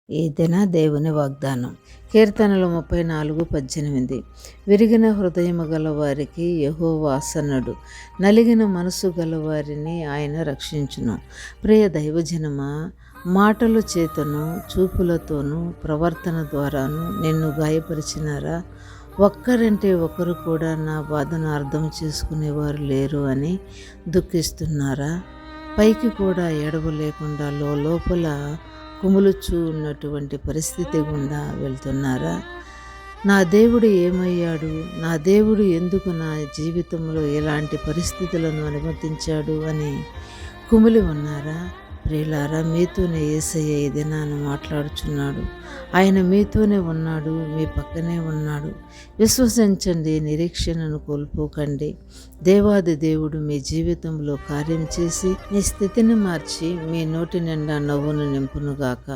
ఈ దిన దేవుని వాగ్దానం. కీర్తనలు 34:18. విరిగిన హృదయము గల వారికి యెహోవా ఆసన్నుడు, నలిగిన మనసు గలవారిని ఆయన రక్షించును. ప్రియ దైవజనమా, మాటల చేతను, చూపులతోనూ, ప్రవర్తన ద్వారాను నిన్ను గాయపరిచినారా? ఒక్కరంటే ఒకరు కూడా నా బాధను అర్థం చేసుకునేవారు లేరు అని దుఃఖిస్తున్నారా? పైకి కూడా ఎడవ లేకుండా లోపల కుములుచూ ఉన్నటువంటి పరిస్థితి గుండా వెళ్తున్నారా? నా దేవుడు ఏమయ్యాడు? నా దేవుడు ఎందుకు నా జీవితంలో ఇలాంటి పరిస్థితులను అనుమతించాడు అని కుమిలి ఉన్నారా? ప్రియులారా, మీతోనే యేసయ్య ఈ దినాన మాట్లాడుచున్నాడు. ఆయన మీతోనే ఉన్నాడు, మీ పక్కనే ఉన్నాడు. విశ్వసించండి, నిరీక్షణను కోల్పోకండి. దేవాది దేవుడు మీ జీవితంలో కార్యం చేసి మీ స్థితిని మార్చి మీ నోటి నిండా నవ్వును నింపునుగాక.